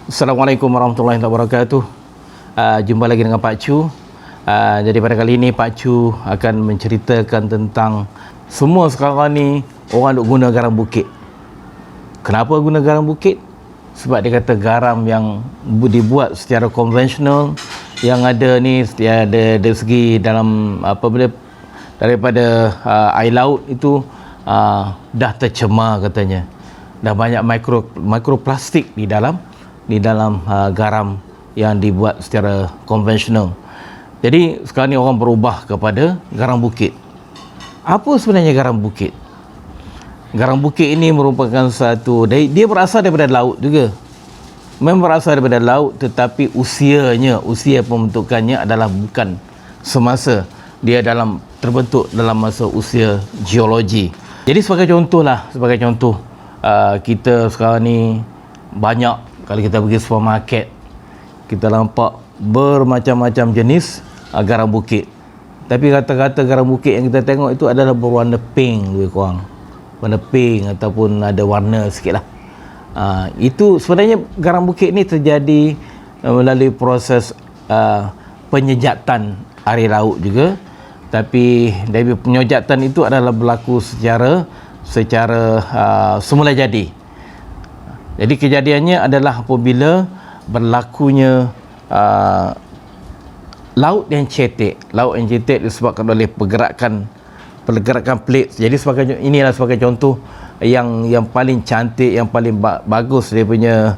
Assalamualaikum warahmatullahi wabarakatuh. Jumpa lagi dengan Pak Chu. Jadi pada kali ini Pak Chu akan menceritakan tentang semua sekarang ni orang duk guna garam bukit. Kenapa guna garam bukit? Sebab dia kata garam yang dibuat secara konvensional yang ada ni ada dari segi dalam daripada air laut itu dah tercemar katanya. Dah banyak mikroplastik di dalam garam yang dibuat secara konvensional. Jadi sekarang ni orang berubah kepada garam bukit. Apa sebenarnya garam bukit? Garam bukit ini merupakan dia berasal daripada laut juga. Memang berasal daripada laut, tetapi usia pembentukannya adalah bukan semasa dia terbentuk dalam masa usia geologi. Jadi sebagai contoh, kita sekarang ni banyak, kalau kita pergi supermarket, kita nampak bermacam-macam jenis garam bukit. Tapi rata-rata garam bukit yang kita tengok itu adalah berwarna pink lebih kurang. Warna pink ataupun ada warna sikit lah. Itu sebenarnya garam bukit ni terjadi melalui proses penyejatan air laut juga. Tapi dari penyejatan itu adalah berlaku secara semula jadi. Jadi kejadiannya adalah apabila berlakunya laut yang cetek disebabkan oleh pergerakan plate. Jadi inilah sebagai contoh yang paling cantik, yang paling bagus dia punya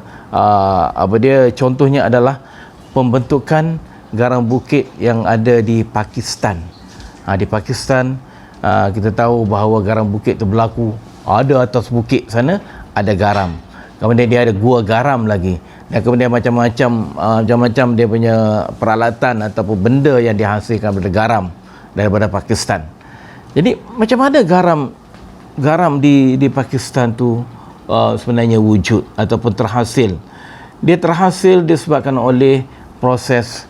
contohnya adalah pembentukan garam bukit yang ada di Pakistan. Di Pakistan kita tahu bahawa garam bukit itu berlaku ada atas bukit sana ada garam. Kemudian dia ada gua garam lagi. Dan kemudian macam-macam dia punya peralatan ataupun benda yang dihasilkan daripada garam daripada Pakistan. Jadi macam mana garam di Pakistan tu sebenarnya wujud ataupun terhasil? Dia terhasil disebabkan oleh proses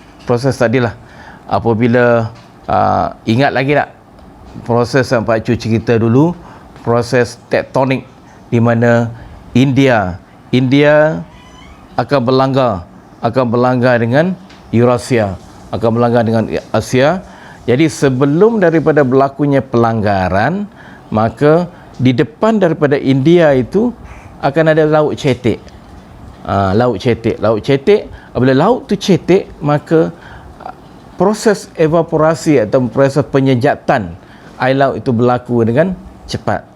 tadilah. Apabila ingat lagi tak proses yang Pak Cu cerita dulu, proses tektonik di mana India akan berlanggar dengan Eurasia, akan berlanggar dengan Asia. Jadi sebelum daripada berlakunya pelanggaran, maka di depan daripada India itu akan ada laut cetek. Laut cetek. Apabila laut tu cetek, maka proses evaporasi atau proses penyejatan air laut itu berlaku dengan cepat.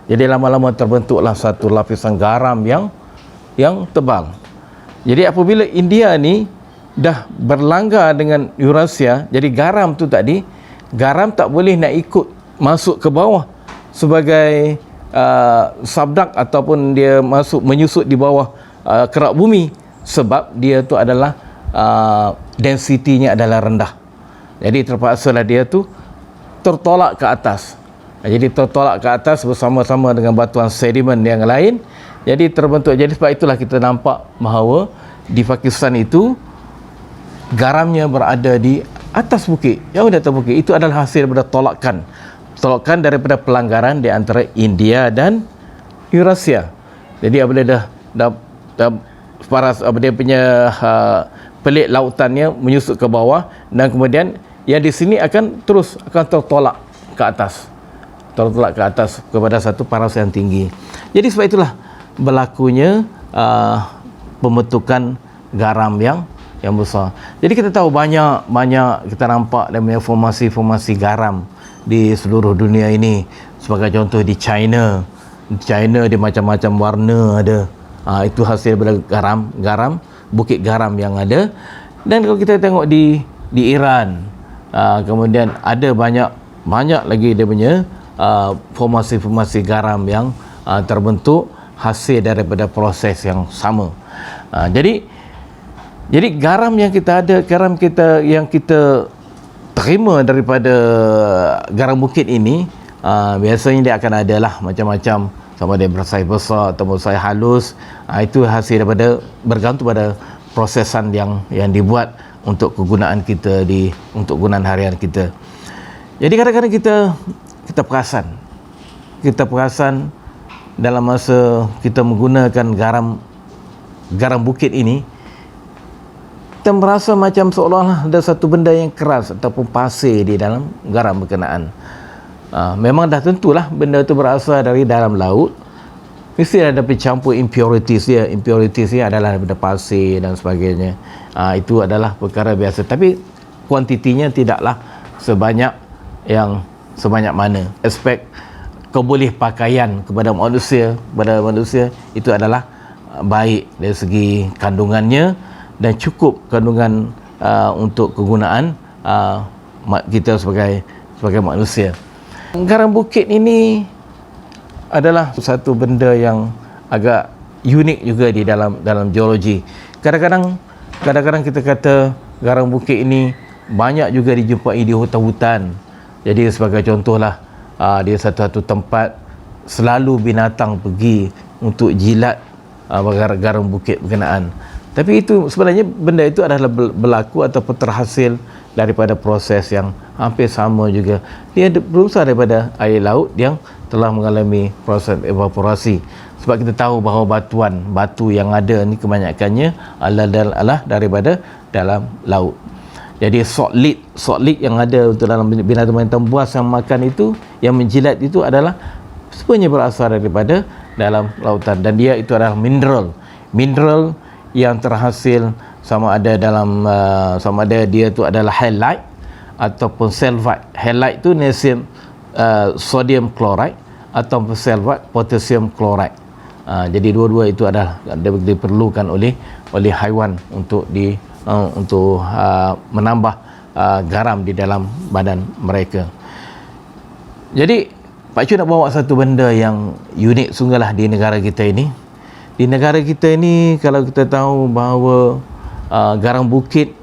Jadi lama-lama terbentuklah satu lapisan garam yang tebal. Jadi apabila India ni dah berlanggar dengan Eurasia, jadi garam tak boleh nak ikut masuk ke bawah sebagai sabdak ataupun dia menyusut di bawah kerak bumi, sebab dia tu adalah densitinya adalah rendah. Jadi terpaksalah dia tu tertolak ke atas. Jadi tertolak ke atas bersama-sama dengan batuan sedimen yang lain. Jadi terbentuk. Jadi sebab itulah kita nampak bahawa di Pakistan itu garamnya berada di atas bukit, jauh di atas bukit. Itu adalah hasil daripada tolakan daripada pelanggaran di antara India dan Eurasia. Jadi apabila dah paras dia punya pelik lautannya menyusut ke bawah, dan kemudian yang di sini akan tertolak ke atas. Kepada satu paras yang tinggi. Jadi sebab itulah berlakunya pembentukan garam yang besar. Jadi kita tahu banyak kita nampak dan punya formasi garam di seluruh dunia ini. Sebagai contoh di China dia macam-macam warna ada. Itu hasil daripada garam, bukit garam yang ada. Dan kalau kita tengok di Iran, kemudian ada banyak lagi dia punya formasi garam yang terbentuk hasil daripada proses yang sama. Jadi garam yang kita terima daripada garam bukit ini, biasanya dia akan adalah macam-macam, sama dia bersaiz besar atau bersaiz halus. Itu hasil daripada bergantung pada prosesan yang dibuat untuk kegunaan kita untuk kegunaan harian kita. Jadi kadang-kadang kita perasan dalam masa kita menggunakan garam bukit ini, kita merasa macam seolah-olah ada satu benda yang keras ataupun pasir di dalam garam berkenaan. Memang dah tentulah benda itu berasal dari dalam laut, mesti ada bercampur impurities dia. Impurities dia adalah daripada pasir dan sebagainya. Itu adalah perkara biasa, tapi kuantitinya tidaklah sebanyak mana. Aspek keboleh pakaian kepada manusia itu adalah baik dari segi kandungannya dan cukup kandungan untuk kegunaan kita sebagai manusia. Garam bukit ini adalah satu benda yang agak unik juga di dalam geologi. Kadang-kadang kita kata garam bukit ini banyak juga dijumpai di hutan-hutan. Jadi sebagai contohlah, dia satu tempat selalu binatang pergi untuk jilat garam bukit berkenaan. Tapi itu sebenarnya benda itu adalah berlaku ataupun terhasil daripada proses yang hampir sama juga. Dia berusaha daripada air laut yang telah mengalami proses evaporasi. Sebab kita tahu bahawa batu yang ada ni kebanyakannya adalah daripada dalam laut. Jadi salt lick yang ada untuk dalam binatang-binatang buas yang makan itu, yang menjilat itu adalah sebenarnya berasal daripada dalam lautan, dan dia itu adalah mineral yang terhasil sama ada dia tu adalah halite ataupun sulfide. Halite tu sodium chloride atau sulfide potassium chloride. Jadi dua-dua itu adalah diperlukan oleh haiwan untuk menambah garam di dalam badan mereka. Jadi Pak Cu nak bawa satu benda yang unik sungguhlah di negara kita ini. Di negara kita ini, kalau kita tahu bahawa garam bukit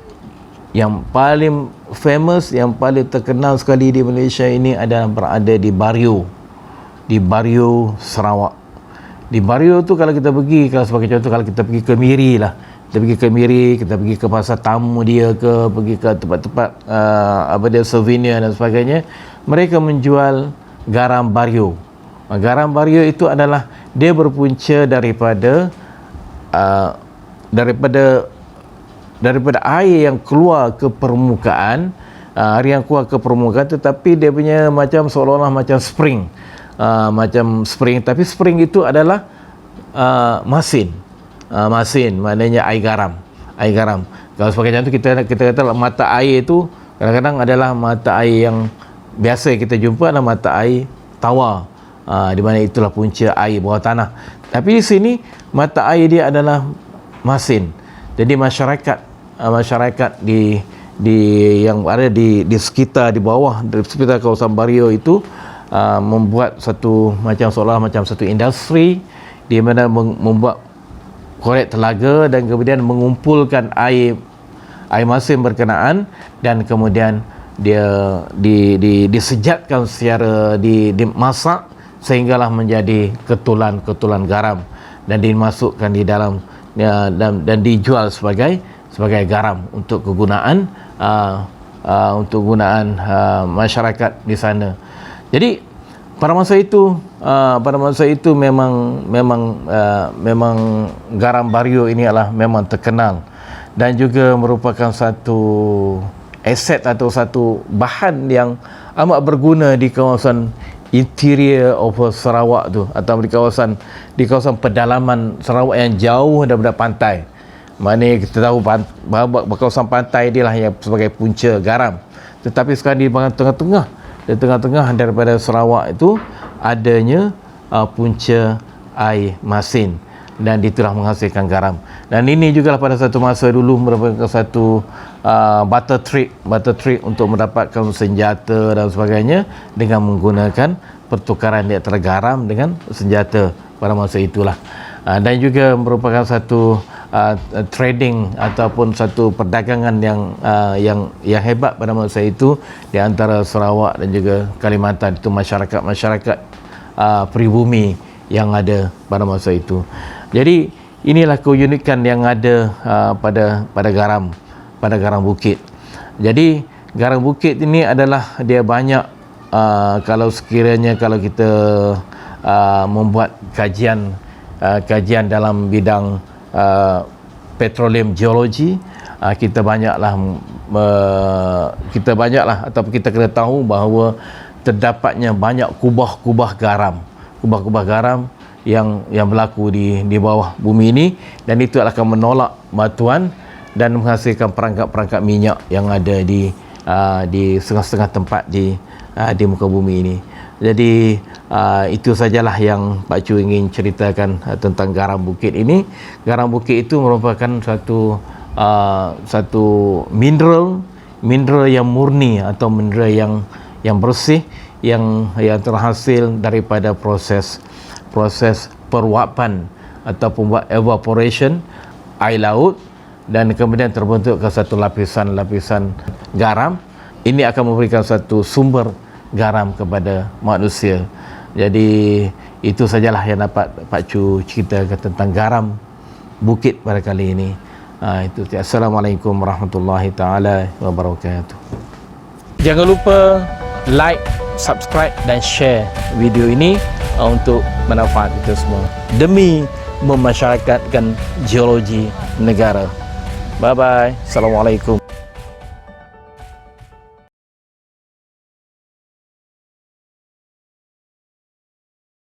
yang paling famous, yang paling terkenal sekali di Malaysia ini adalah berada di Bario Sarawak. Di Bario tu kalau kita pergi, kalau sebagai contoh, kalau kita pergi ke Miri lah, kita pergi ke pasar tamu dia ke, pergi ke tempat-tempat souvenir dan sebagainya, mereka menjual garam Bario. Garam Bario itu adalah dia berpunca daripada air yang keluar ke permukaan, tetapi dia punya macam seolah-olah macam spring, tapi spring itu adalah masin, maknanya air garam. Kalau sebagai contoh kita kata mata air itu kadang-kadang adalah mata air yang biasa kita jumpa adalah mata air tawar, di mana itulah punca air bawah tanah. Tapi di sini mata air dia adalah masin. Jadi masyarakat di yang ada di sekitar, di bawah, di sekitar kawasan Bario itu membuat satu macam seolah macam satu industri di mana membuat korek telaga dan kemudian mengumpulkan air masin berkenaan, dan kemudian dia disejatkan secara dimasak sehinggalah menjadi ketulan garam dan dimasukkan di dalam dan dijual sebagai garam untuk kegunaan masyarakat di sana. Jadi pada masa itu memang garam Bario ini adalah memang terkenal dan juga merupakan satu aset atau satu bahan yang amat berguna di kawasan interior of Sarawak tu, atau di kawasan pedalaman Sarawak yang jauh daripada pantai. Maknanya kita tahu bahawa kawasan pantai dia lah yang sebagai punca garam. Tetapi sekarang di tengah-tengah daripada Sarawak itu adanya punca air masin, dan itulah menghasilkan garam. Dan ini juga pada satu masa dulu merupakan satu butter trick untuk mendapatkan senjata dan sebagainya dengan menggunakan pertukaran di antara garam dengan senjata pada masa itulah. Dan juga merupakan satu trading ataupun satu perdagangan yang hebat pada masa itu di antara Sarawak dan juga Kalimantan. Itu masyarakat pribumi yang ada pada masa itu. Jadi inilah keunikan yang ada pada garam bukit. Jadi garam bukit ini adalah dia banyak, kalau sekiranya kalau kita membuat kajian dalam bidang petroleum geology, kita banyaklah ataupun kita kena tahu bahawa terdapatnya banyak kubah-kubah garam yang berlaku di bawah bumi ini, dan itu akan menolak batuan dan menghasilkan perangkap-perangkap minyak yang ada di setengah-setengah tempat di muka bumi ini. Jadi itu sajalah yang Pak Chu ingin ceritakan tentang garam bukit ini. Garam bukit itu merupakan satu mineral yang murni atau mineral yang bersih yang terhasil daripada proses peruapan ataupun evaporation air laut, dan kemudian terbentuk ke satu lapisan garam. Ini akan memberikan satu sumber garam kepada manusia. Jadi itu sajalah yang dapat Pak Chu ceritakan tentang garam bukit pada kali ini. Itu. Assalamualaikum warahmatullahi taala wabarakatuh. Jangan lupa like, subscribe dan share video ini untuk manfaat kita semua demi memasyarakatkan geologi negara. Bye bye. Assalamualaikum.